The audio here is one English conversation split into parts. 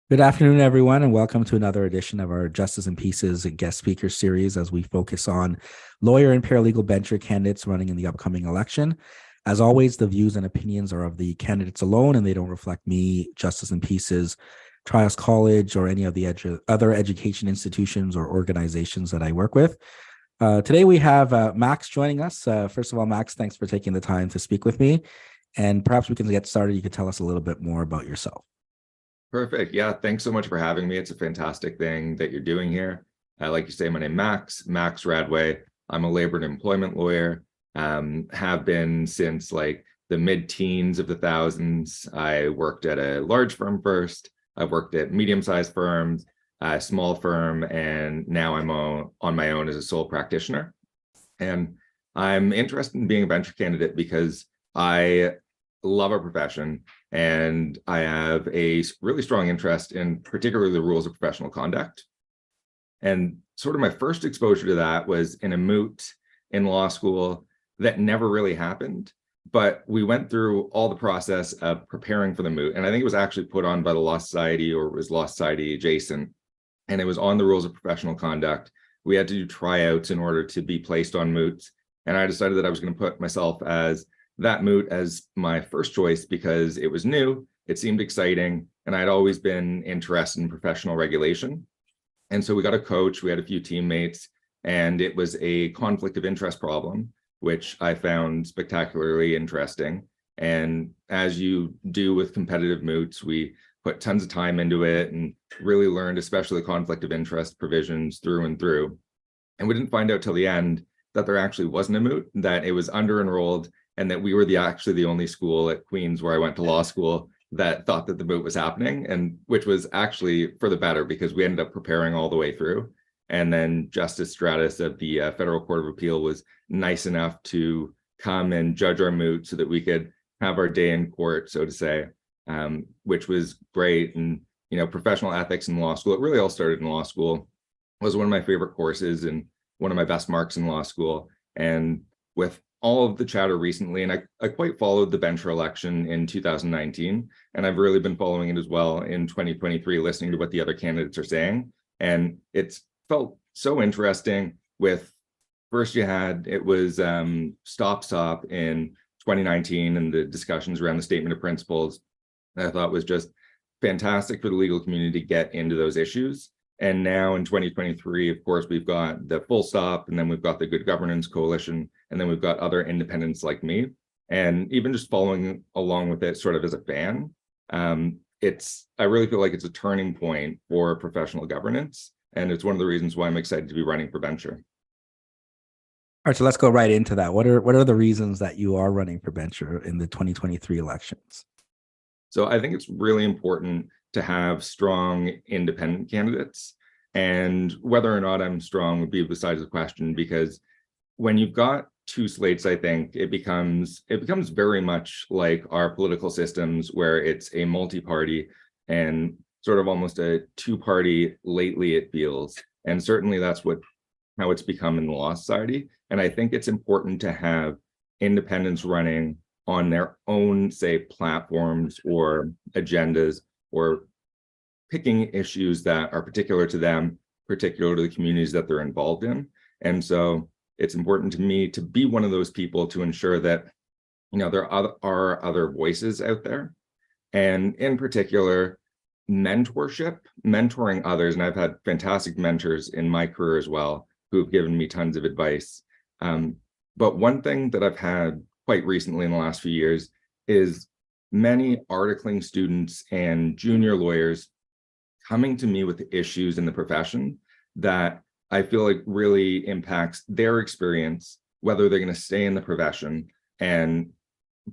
Good afternoon, everyone, and welcome to another edition of our Justice and Pieces guest speaker series as we focus on lawyer and paralegal bencher candidates running in the upcoming election. As always, the views and opinions are of the candidates alone, and they don't reflect me, Justice and Pieces, Trials College, or any of the other education institutions or organizations that I work with. Today, we have Max joining us. First of all, Max, thanks for taking the time to speak with me. And perhaps we can get started. You could tell us a little bit more about yourself. Perfect. Yeah, thanks so much for having me. It's a fantastic thing that you're doing here. Like you say, my name is Max Radway. I'm a labor and employment lawyer, have been since like the mid-teens of the thousands. I worked at a large firm first. I've worked at medium-sized firms, a small firm, and now I'm on my own as a sole practitioner. And I'm interested in being a venture candidate because I love our profession, and I have a really strong interest in particularly the rules of professional conduct. And sort of my first exposure to that was in a moot in law school that never really happened, but we went through all the process of preparing for the moot. And I think it was actually put on by the Law Society, or it was Law Society adjacent, and it was on the rules of professional conduct. We had to do tryouts in order to be placed on moots. And I decided that I was going to put myself as that moot as my first choice because it was new, it seemed exciting, and I'd always been interested in professional regulation. And so we got a coach, we had a few teammates, and it was a conflict of interest problem, which I found spectacularly interesting. And as you do with competitive moots, we put tons of time into it and really learned, especially conflict of interest provisions through and through. And we didn't find out till the end that there actually wasn't a moot, that it was under enrolled, and that we were actually the only school at Queens where I went to law school that thought that the moot was happening, and which was actually for the better because we ended up preparing all the way through. And then Justice Stratus of the Federal Court of Appeal was nice enough to come and judge our moot so that we could have our day in court, so to say, which was great. And, you know, professional ethics in law school, it really all started in law school, was one of my favorite courses and one of my best marks in law school. And with all of the chatter recently, and I quite followed the bencher election in 2019, and I've really been following it as well in 2023, listening to what the other candidates are saying. And it's felt so interesting with, first you had, it was Stop in 2019 and the discussions around the statement of principles that I thought was just fantastic for the legal community to get into those issues. And now in 2023, of course, we've got the Full Stop, and then we've got the Good Governance Coalition, and then we've got other independents like me. And even just following along with it sort of as a fan, I really feel like it's a turning point for professional governance. And it's one of the reasons why I'm excited to be running for bencher. All right, so let's go right into that. What are the reasons that you are running for bencher in the 2023 elections? So I think it's really important to have strong independent candidates. And whether or not I'm strong would be besides the question, because when you've got two slates, I think it becomes very much like our political systems, where it's a multi-party and sort of almost a two-party lately, it feels. And certainly that's how it's become in the Law Society. And I think it's important to have independents running on their own, say, platforms or agendas, or picking issues that are particular to them, particular to the communities that they're involved in. And so it's important to me to be one of those people to ensure that, you know, there are other voices out there. And in particular, mentoring others. And I've had fantastic mentors in my career as well, who've given me tons of advice. But one thing that I've had quite recently in the last few years is many articling students and junior lawyers coming to me with issues in the profession that I feel like really impacts their experience, whether they're going to stay in the profession and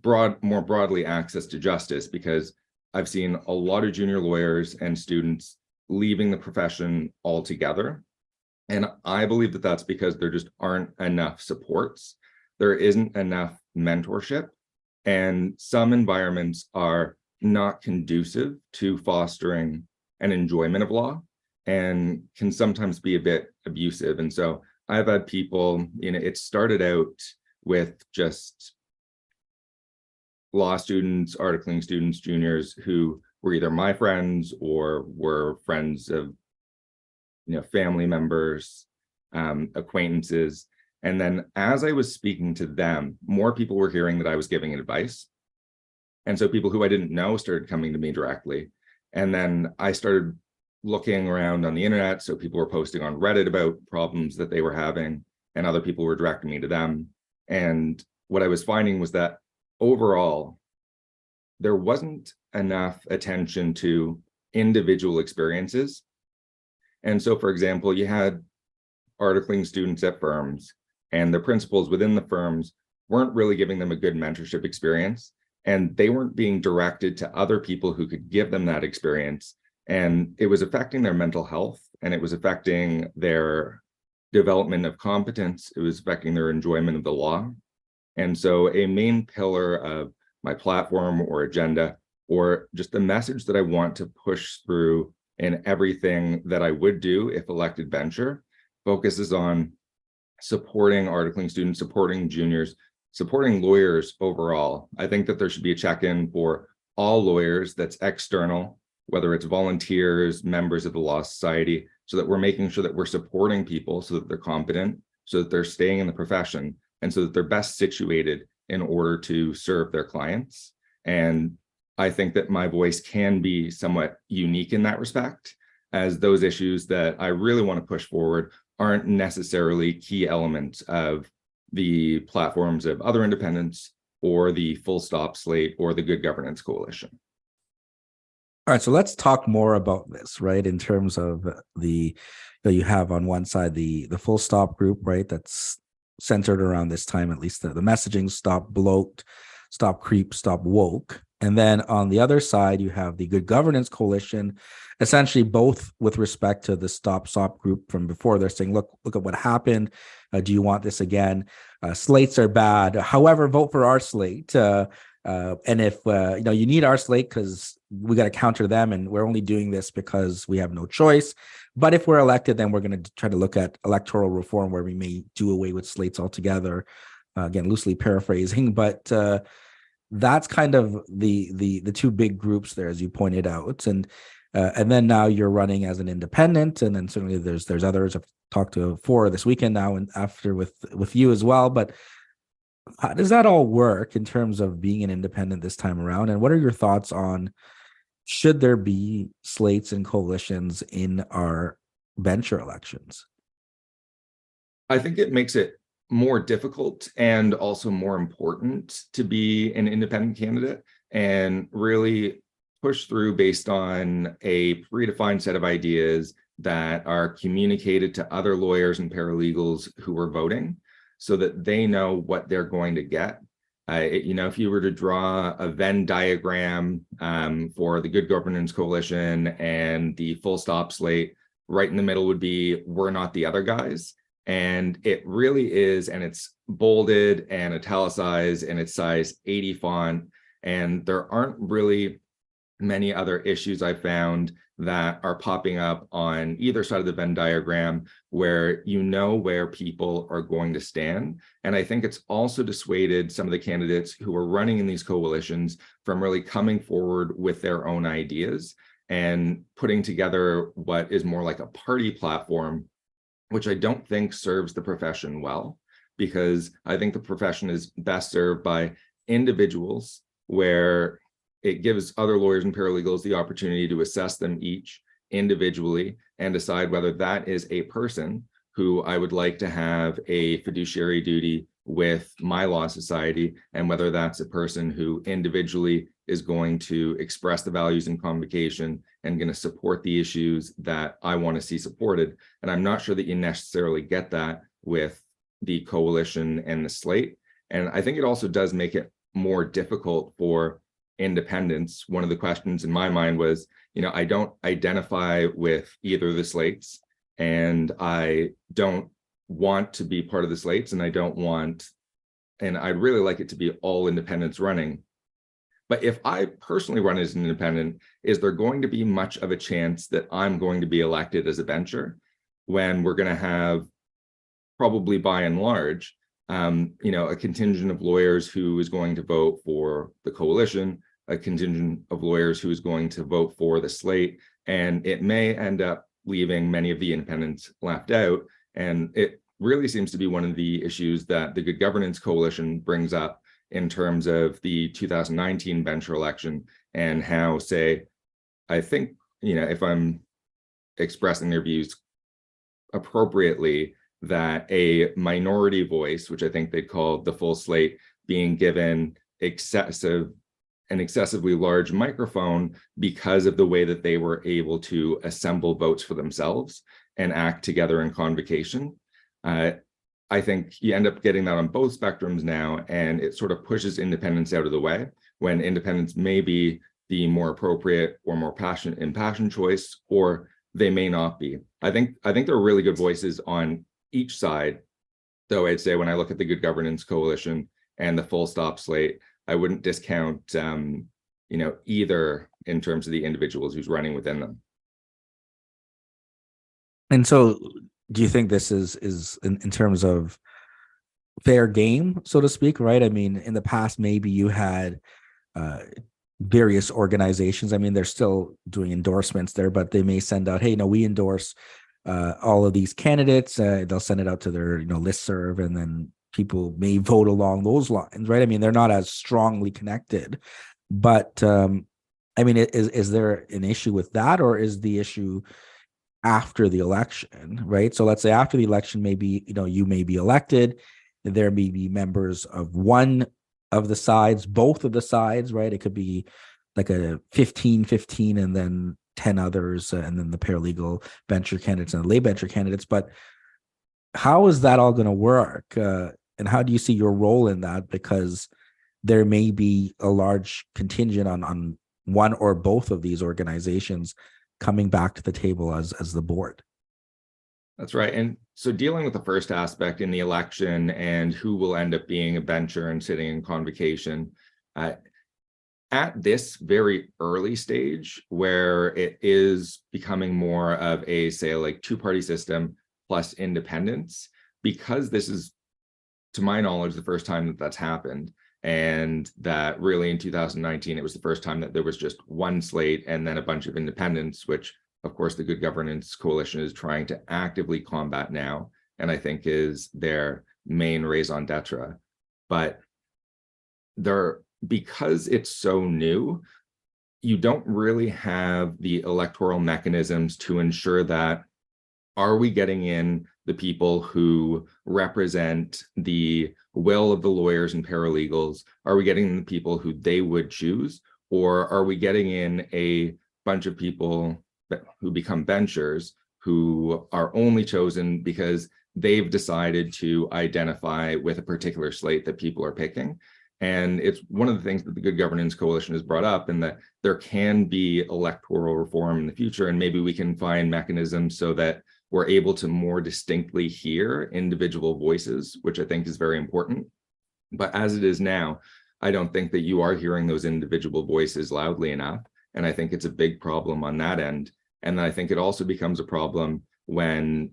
more broadly access to justice, because I've seen a lot of junior lawyers and students leaving the profession altogether. And I believe that that's because there just aren't enough supports. There isn't enough mentorship, and some environments are not conducive to fostering an enjoyment of law and can sometimes be a bit abusive. And so I've had people, you know, it started out with just law students, articling students, juniors who were either my friends or were friends of, family members, acquaintances. And then as I was speaking to them, more people were hearing that I was giving advice. And so people who I didn't know started coming to me directly. And then I started looking around on the internet. So people were posting on Reddit about problems that they were having, and other people were directing me to them. And what I was finding was that overall, there wasn't enough attention to individual experiences. And so, for example, you had articling students at firms, and the principals within the firms weren't really giving them a good mentorship experience, and they weren't being directed to other people who could give them that experience. And it was affecting their mental health, and it was affecting their development of competence. It was affecting their enjoyment of the law. And so a main pillar of my platform or agenda, or just the message that I want to push through in everything that I would do if elected bencher, focuses on supporting articling students, supporting juniors, supporting lawyers overall. I think that there should be a check-in for all lawyers that's external, whether it's volunteers, members of the Law Society, so that we're making sure that we're supporting people so that they're competent, so that they're staying in the profession, and so that they're best situated in order to serve their clients. And I think that my voice can be somewhat unique in that respect, as those issues that I really want to push forward aren't necessarily key elements of the platforms of other independents or the Full Stop slate or the Good Governance Coalition. All right, so let's talk more about this, right? In terms of you have on one side the Full Stop group, right? That's centered around this time, at least the messaging: stop bloat, stop creep, stop woke. And then on the other side, you have the Good Governance Coalition, essentially both with respect to the Stop SOP group from before. They're saying, look at what happened. Do you want this again? Slates are bad. However, vote for our slate. And if you need our slate because we got to counter them, and we're only doing this because we have no choice. But if we're elected, then we're going to try to look at electoral reform where we may do away with slates altogether. Again, loosely paraphrasing, but that's kind of the two big groups there, as you pointed out. And then now you're running as an independent, and then certainly there's others. I've talked to 4 this weekend now, and after with you as well. But how does that all work in terms of being an independent this time around? And what are your thoughts on, should there be slates and coalitions in our bencher elections? I think it makes it more difficult and also more important to be an independent candidate and really push through based on a predefined set of ideas that are communicated to other lawyers and paralegals who are voting, so that they know what they're going to get. If you were to draw a Venn diagram for the Good Governance Coalition and the Full Stop slate, right in the middle would be, we're not the other guys. And it really is, and it's bolded and italicized, and it's size 80 font. And there aren't really many other issues I found that are popping up on either side of the Venn diagram where where people are going to stand. And I think it's also dissuaded some of the candidates who are running in these coalitions from really coming forward with their own ideas and putting together what is more like a party platform, which I don't think serves the profession well, because I think the profession is best served by individuals, where it gives other lawyers and paralegals the opportunity to assess them each individually and decide whether that is a person who I would like to have a fiduciary duty with my law society, and whether that's a person who individually is going to express the values in convocation and going to support the issues that I want to see supported. And I'm not sure that you necessarily get that with the coalition and the slate. And I think it also does make it more difficult for independents. One of the questions in my mind was, I don't identify with either of the slates, and I don't want to be part of the slates, and I'd really like it to be all independents running. But if I personally run as an independent, is there going to be much of a chance that I'm going to be elected as a bencher when we're going to have, probably by and large, a contingent of lawyers who is going to vote for the coalition, a contingent of lawyers who is going to vote for the slate, and it may end up leaving many of the independents left out. And it really seems to be one of the issues that the Good Governance Coalition brings up in terms of the 2019 bencher election, and how, say, I think, if I'm expressing their views appropriately, that a minority voice, which I think they called the full slate, being given an excessively large microphone because of the way that they were able to assemble votes for themselves and act together in convocation. I think you end up getting that on both spectrums now, and it sort of pushes independents out of the way, when independents may be the more appropriate or more impassioned choice, or they may not be. I think there are really good voices on each side, though I'd say when I look at the Good Governance Coalition and the full stop slate, I wouldn't discount either in terms of the individuals who's running within them. And so do you think this is in terms of fair game, so to speak, right? I mean, in the past, maybe you had various organizations. I mean, they're still doing endorsements there, but they may send out, hey, we endorse all of these candidates. They'll send it out to their listserv, and then people may vote along those lines, right? I mean, they're not as strongly connected. But I mean, is there an issue with that, or is the issue after the election, right? So let's say after the election, maybe you may be elected, there may be members of one of the sides, both of the sides, right? It could be like a 15-15 and then 10 others, and then the paralegal bencher candidates and the lay bencher candidates. But how is that all going to work? And how do you see your role in that? Because there may be a large contingent on one or both of these organizations coming back to the table as the board. That's right. And so dealing with the first aspect in the election and who will end up being a bencher and sitting in convocation, at this very early stage where it is becoming more of a, say, like two-party system plus independence, because this is, to my knowledge, the first time that that's happened, and that really in 2019, it was the first time that there was just one slate and then a bunch of independents, which of course the Good Governance Coalition is trying to actively combat now, and I think is their main raison d'etre. But because it's so new, you don't really have the electoral mechanisms to ensure that, are we getting in the people who represent the will of the lawyers and paralegals? Are we getting the people who they would choose? Or are we getting in a bunch of people who become benchers who are only chosen because they've decided to identify with a particular slate that people are picking? And it's one of the things that the Good Governance Coalition has brought up, and that there can be electoral reform in the future, and maybe we can find mechanisms so that we're able to more distinctly hear individual voices, which I think is very important. But as it is now, I don't think that you are hearing those individual voices loudly enough. And I think it's a big problem on that end. And I think it also becomes a problem when,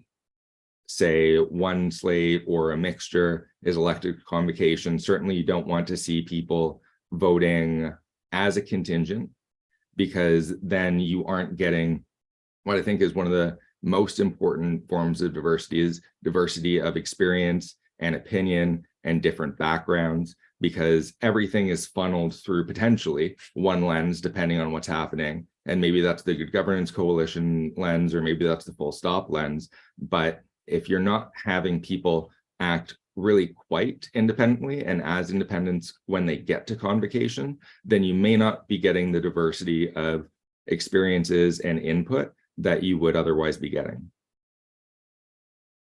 say, one slate or a mixture is elected to convocation. Certainly you don't want to see people voting as a contingent, because then you aren't getting what I think is one of the most important forms of diversity, is diversity of experience and opinion and different backgrounds, because everything is funneled through potentially one lens depending on what's happening. And maybe that's the Good Governance Coalition lens, or maybe that's the full stop lens. But if you're not having people act really quite independently and as independents when they get to convocation, then you may not be getting the diversity of experiences and input that you would otherwise be getting.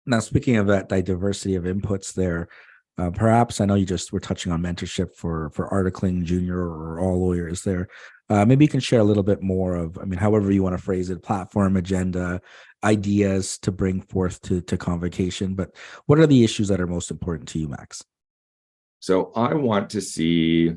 Now, speaking of that diversity of inputs there, perhaps, I know you just were touching on mentorship for articling junior or all lawyers there. Maybe you can share a little bit more of, I mean, however you want to phrase it, platform, agenda, ideas to bring forth to convocation. But what are the issues that are most important to you, Max? So I want to see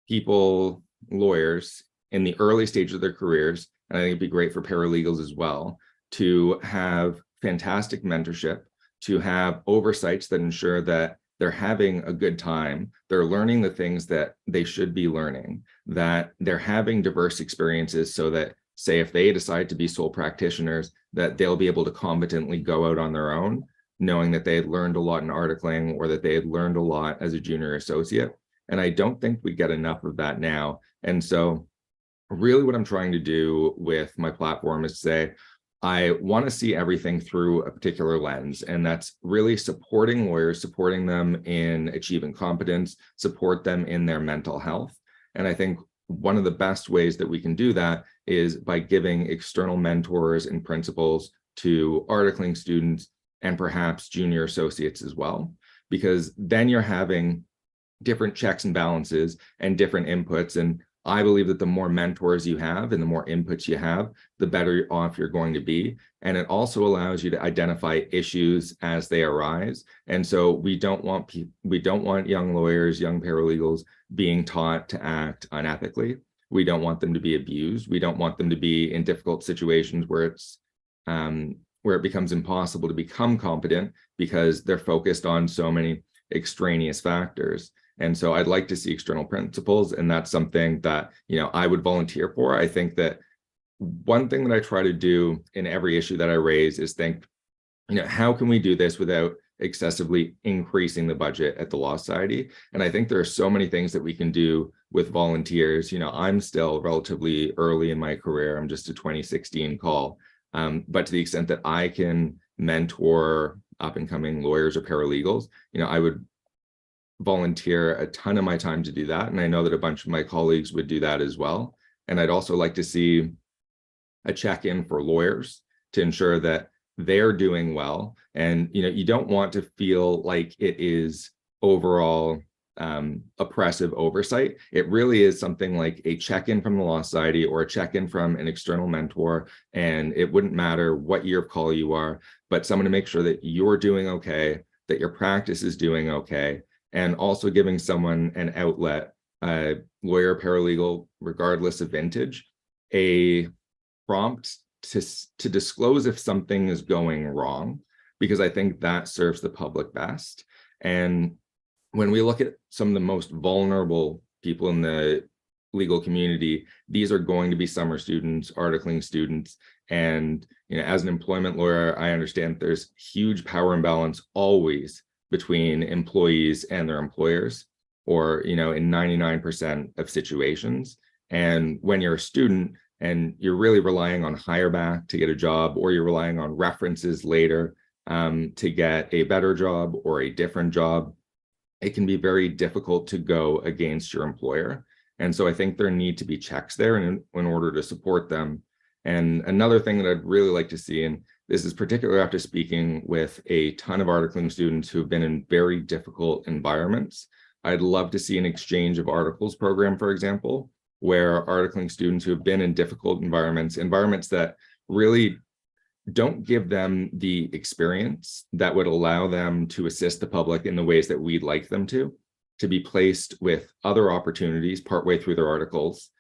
people, lawyers, in the early stage of their careers, and I think it'd be great for paralegals as well, to have fantastic mentorship, to have oversights that ensure that they're having a good time, they're learning the things that they should be learning, that they're having diverse experiences so that, say, if they decide to be sole practitioners, that they'll be able to competently go out on their own, knowing that they had learned a lot in articling or that they had learned a lot as a junior associate. And I don't think we get enough of that now. And so really what I'm trying to do with my platform is say, I want to see everything through a particular lens, and that's really supporting lawyers, supporting them in achieving competence, support them in their mental health. And I think one of the best ways that we can do that is by giving external mentors and principals to articling students and perhaps junior associates as well, because then you're having different checks and balances and different inputs. And I believe that the more mentors you have and the more inputs you have, the better off you're going to be. And it also allows you to identify issues as they arise. And so we don't want young lawyers, young paralegals being taught to act unethically. We don't want them to be abused. We don't want them to be in difficult situations where it becomes impossible to become competent because they're focused on so many extraneous factors. And so I'd like to see external principals, and that's something that, I would volunteer for. I think that one thing that I try to do in every issue that I raise is think, how can we do this without excessively increasing the budget at the Law Society? And I think there are so many things that we can do with volunteers. I'm still relatively early in my career. I'm just a 2016 call. But to the extent that I can mentor up and coming lawyers or paralegals, I would volunteer a ton of my time to do that. And I know that a bunch of my colleagues would do that as well. And I'd also like to see a check-in for lawyers to ensure that they're doing well. And, you don't want to feel like it is overall oppressive oversight. It really is something like a check-in from the Law Society or a check-in from an external mentor. And it wouldn't matter what year of call you are, but someone to make sure that you're doing okay, that your practice is doing okay, and also giving someone an outlet, lawyer, paralegal, regardless of vintage, a prompt to disclose if something is going wrong, because I think that serves the public best. And when we look at some of the most vulnerable people in the legal community, these are going to be summer students, articling students. And as an employment lawyer, I understand there's huge power imbalance always between employees and their employers, or in 99% of situations. And when you're a student and you're really relying on hire back to get a job, or you're relying on references later to get a better job or a different job, it can be very difficult to go against your employer. And so I think there need to be checks there in order to support them. And another thing that I'd really like to see, and this is particularly after speaking with a ton of articling students who have been in very difficult environments, I'd love to see an exchange of articles program, for example, where articling students who have been in difficult environments that really don't give them the experience that would allow them to assist the public in the ways that we'd like them to be placed with other opportunities partway through their articles,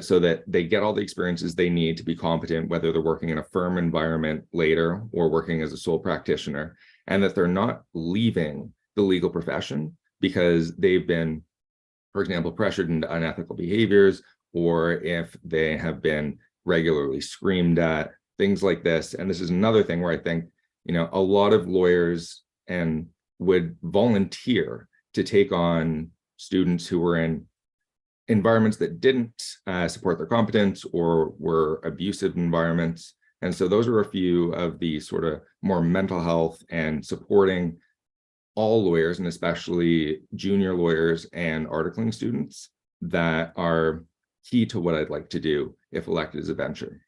so that they get all the experiences they need to be competent, whether they're working in a firm environment later or working as a sole practitioner, and that they're not leaving the legal profession because they've been, for example, pressured into unethical behaviors, or if they have been regularly screamed at, things like this. And this is another thing where I think, a lot of lawyers would volunteer to take on students who were in environments that didn't support their competence or were abusive environments. And so those are a few of the sort of more mental health and supporting all lawyers, and especially junior lawyers and articling students, that are key to what I'd like to do if elected as a venture.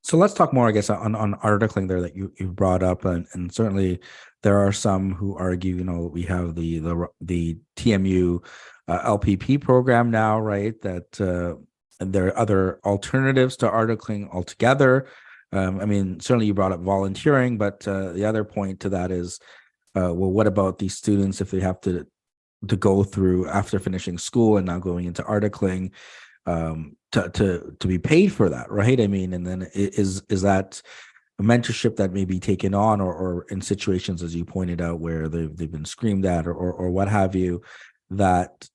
So let's talk more, I guess, on articling there that you brought up, and certainly there are some who argue, we have the TMU LPP program now, right? That and there are other alternatives to articling altogether. Certainly you brought up volunteering, but the other point to that is, well, what about these students if they have to go through after finishing school and now going into articling? To be paid for that, right? And then is that mentorship that may be taken on, or in situations, as you pointed out, where they've been screamed at, or what have you, that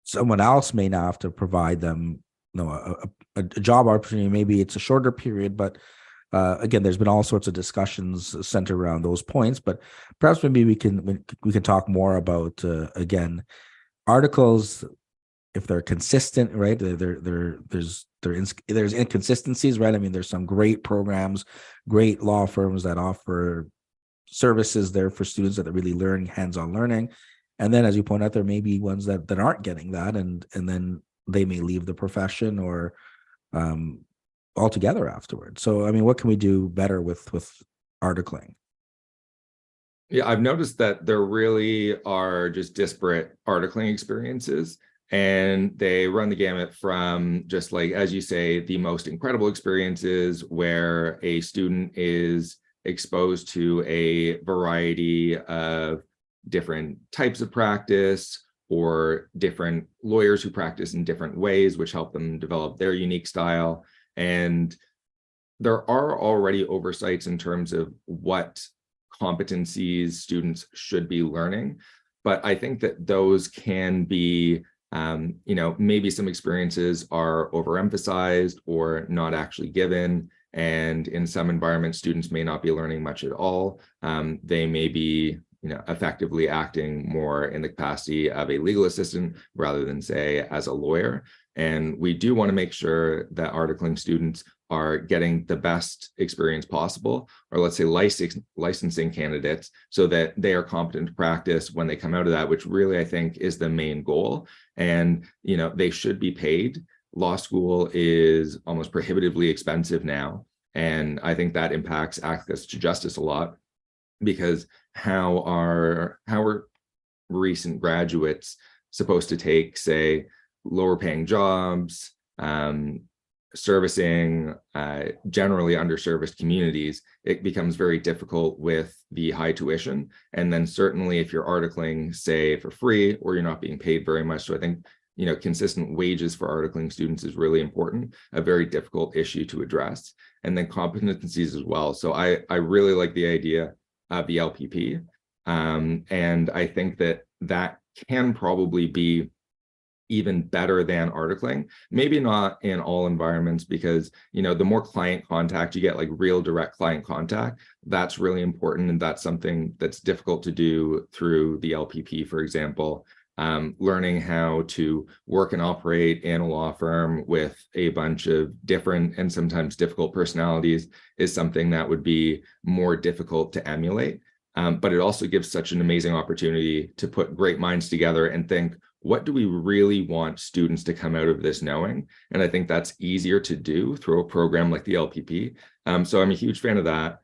someone else may now have to provide them, a job opportunity. Maybe it's a shorter period, but again, there's been all sorts of discussions centered around those points. But perhaps maybe we can talk more about again, articles, if they're consistent, right? There's inconsistencies, right? I mean, there's some great programs, great law firms that offer services there for students that are really learning, hands-on learning. And then, as you point out, there may be ones that aren't getting that, and then they may leave the profession or altogether afterwards. So, I mean, what can we do better with articling? Yeah, I've noticed that there really are just disparate articling experiences, and they run the gamut from just like, as you say, the most incredible experiences where a student is exposed to a variety of different types of practice, or different lawyers who practice in different ways, which help them develop their unique style. And there are already oversights in terms of what competencies students should be learning. But I think that those can be, maybe some experiences are overemphasized or not actually given. And in some environments, students may not be learning much at all. They may be effectively acting more in the capacity of a legal assistant rather than, say, as a lawyer. And we do want to make sure that articling students are getting the best experience possible, or let's say licensing candidates, so that they are competent to practice when they come out of that, which really I think is the main goal. And they should be paid. Law school is almost prohibitively expensive now, and I think that impacts access to justice a lot, because how are recent graduates supposed to take, say, lower paying jobs, servicing generally underserviced communities? It becomes very difficult with the high tuition. And then certainly if you're articling, say, for free, or you're not being paid very much. So I think consistent wages for articling students is really important, a very difficult issue to address. And then competencies as well. So I really like the idea of the LPP. And I think that can probably be even better than articling. Maybe not in all environments, because the more client contact you get, like real direct client contact, that's really important. And that's something that's difficult to do through the LPP, for example. Learning how to work and operate in a law firm with a bunch of different and sometimes difficult personalities is something that would be more difficult to emulate. But it also gives such an amazing opportunity to put great minds together and think, what do we really want students to come out of this knowing? And I think that's easier to do through a program like the LPP. So I'm a huge fan of that.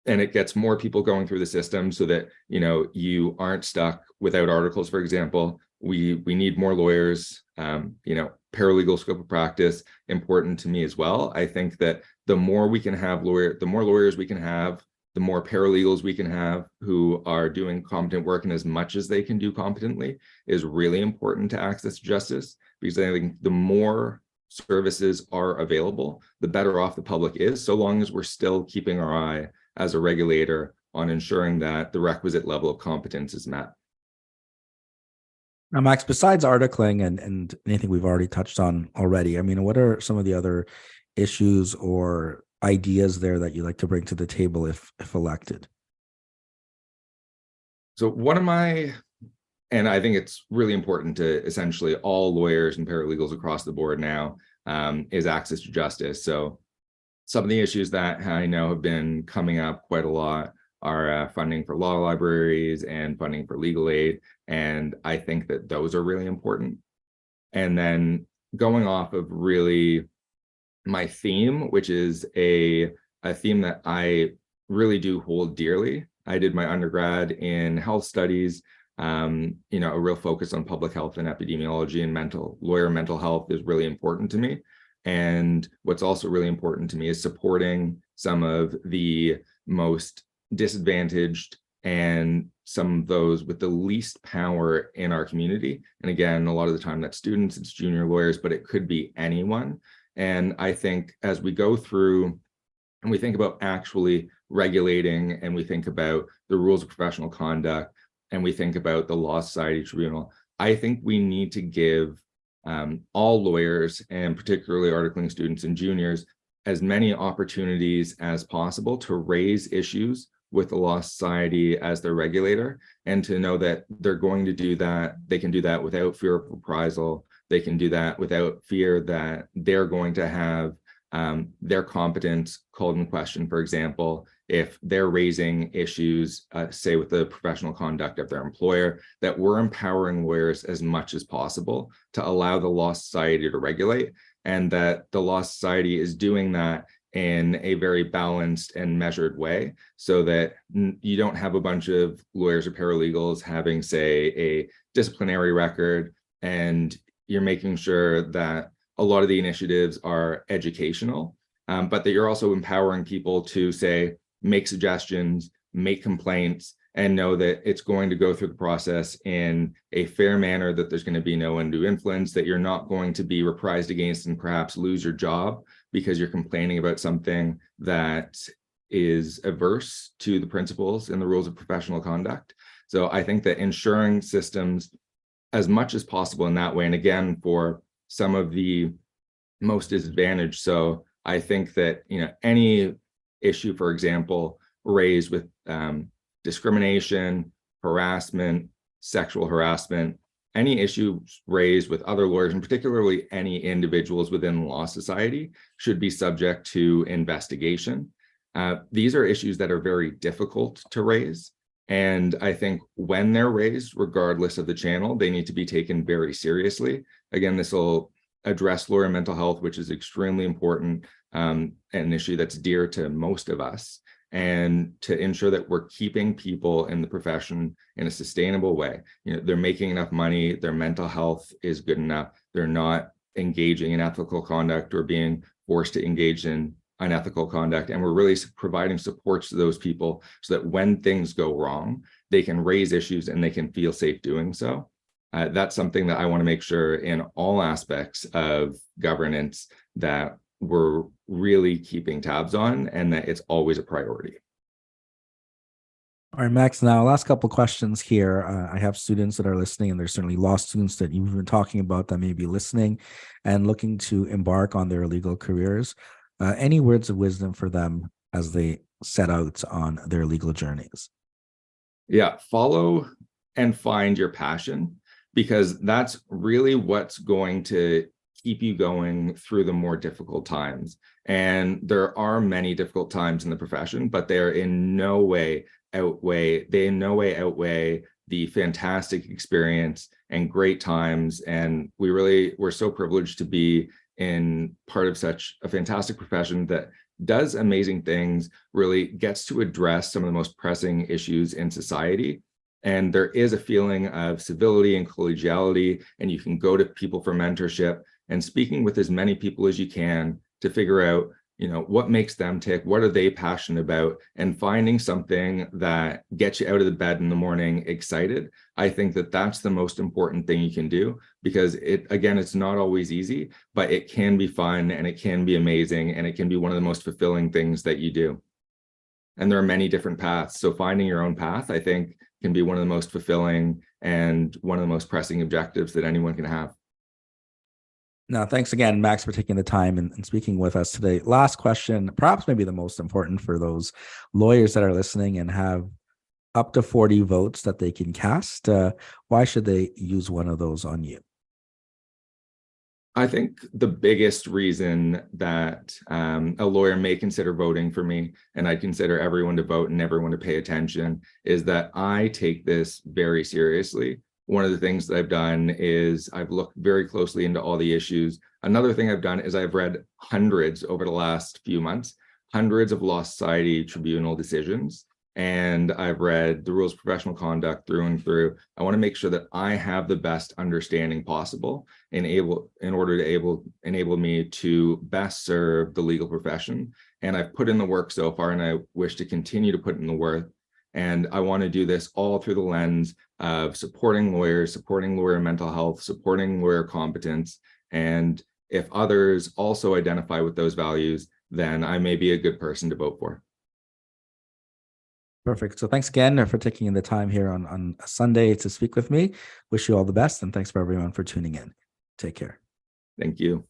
And it gets more people going through the system so that, you aren't stuck without articles, for example. We need more lawyers, paralegal scope of practice, important to me as well. I think that the more lawyers we can have, the more paralegals we can have who are doing competent work, and as much as they can do competently is really important to access to justice, because I think the more services are available, the better off the public is, so long as we're still keeping our eye as a regulator on ensuring that the requisite level of competence is met. Now, Max, besides articling and anything we've already touched on already, I mean, what are some of the other issues or ideas there that you like to bring to the table if elected? So and I think it's really important to essentially all lawyers and paralegals across the board now, is access to justice. So some of the issues that I know have been coming up quite a lot are funding for law libraries and funding for legal aid. And I think that those are really important. And then going off of really my theme, which is a theme that I really do hold dearly. I did my undergrad in health studies, a real focus on public health and epidemiology, and mental health is really important to me. And what's also really important to me is supporting some of the most disadvantaged and some of those with the least power in our community. And again, a lot of the time that's students, it's junior lawyers, but it could be anyone. And I think as we go through and we think about actually regulating, and we think about the rules of professional conduct, and we think about the Law Society Tribunal, I think we need to give all lawyers, and particularly articling students and juniors, as many opportunities as possible to raise issues with the Law Society as their regulator, and to know that they're going to do that. They can do that without fear of reprisal. They can do that without fear that they're going to have their competence called in question. For example, if they're raising issues, say with the professional conduct of their employer, that we're empowering lawyers as much as possible to allow the Law Society to regulate, and that the Law Society is doing that in a very balanced and measured way, so that you don't have a bunch of lawyers or paralegals having, say, a disciplinary record, and you're making sure that a lot of the initiatives are educational, but that you're also empowering people to, say, make suggestions, make complaints, and know that it's going to go through the process in a fair manner, that there's going to be no undue influence, that you're not going to be reprised against and perhaps lose your job because you're complaining about something that is averse to the principles and the rules of professional conduct. So I think that ensuring systems as much as possible in that way, and again, for some of the most disadvantaged. So I think that, any issue, for example, raised with discrimination, harassment, sexual harassment, any issue raised with other lawyers, and particularly any individuals within the Law Society, should be subject to investigation. These are issues that are very difficult to raise. And I think when they're raised, regardless of the channel, they need to be taken very seriously. Again, this will address lawyer mental health, which is extremely important, an issue that's dear to most of us, and to ensure that we're keeping people in the profession in a sustainable way. They're making enough money, their mental health is good enough, they're not engaging in ethical conduct or being forced to engage in unethical conduct, and we're really providing supports to those people so that when things go wrong, they can raise issues and they can feel safe doing so. That's something that I want to make sure in all aspects of governance that we're really keeping tabs on, and that it's always a priority. All right, Max, now last couple of questions here. I have students that are listening, and there's certainly law students that you've been talking about that may be listening and looking to embark on their legal careers. Any words of wisdom for them as they set out on their legal journeys? Yeah, follow and find your passion, because that's really what's going to keep you going through the more difficult times. And there are many difficult times in the profession, but they in no way outweigh the fantastic experience and great times. And we're so privileged to be in part of such a fantastic profession that does amazing things, really gets to address some of the most pressing issues in society. And there is a feeling of civility and collegiality, and you can go to people for mentorship and speaking with as many people as you can to figure out, what makes them tick, what are they passionate about, and finding something that gets you out of the bed in the morning excited. I think that that's the most important thing you can do, because it's not always easy, but it can be fun and it can be amazing, and it can be one of the most fulfilling things that you do. And there are many different paths. So finding your own path, I think, can be one of the most fulfilling and one of the most pressing objectives that anyone can have. Now, thanks again, Max, for taking the time and speaking with us today. Last question, perhaps maybe the most important for those lawyers that are listening and have up to 40 votes that they can cast. Why should they use one of those on you? I think the biggest reason that a lawyer may consider voting for me, and I consider everyone to vote and everyone to pay attention, is that I take this very seriously. One of the things that I've done is I've looked very closely into all the issues. Another thing I've done is I've read hundreds over the last few months, hundreds of Law Society Tribunal decisions, and I've read the rules of professional conduct through and through. I want to make sure that I have the best understanding possible in order to enable me to best serve the legal profession. And I've put in the work so far, and I wish to continue to put in the work. And I want to do this all through the lens of supporting lawyers, supporting lawyer mental health, supporting lawyer competence. And if others also identify with those values, then I may be a good person to vote for. Perfect. So thanks again for taking the time here on a Sunday to speak with me. Wish you all the best, and thanks for everyone for tuning in. Take care. Thank you.